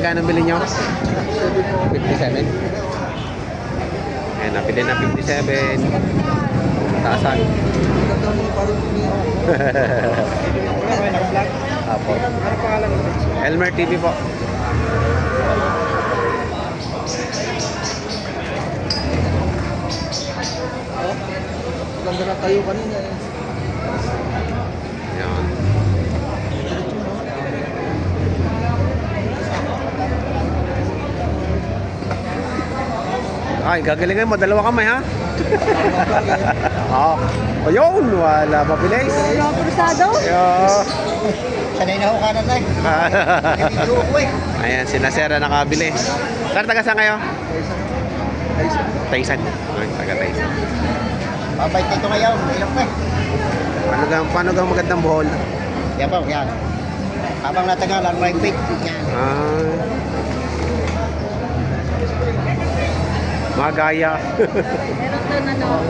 magkano bili nyo? 57. Ayan, napili na 57. Taasan. Apo. Elmer TV po. Ganda na tayo kanina eh. Ayan. Ay, gagalingan mo, dalawa kamay ha? Oo. Ayun, wala mabilis. Wala prusado? Sanay na ako kanan na eh. Hindi ko eh. Ayan, sina Sera nakabili. Sir, taga saan kayo? Taysan. Ay, taga Taysan. Mabait nito ngayon. Ilok pa eh. Paano gang magandang buhol? Yan po, yan. Habang natagalan, may bait. Yan. Magaya. Meron doon ano.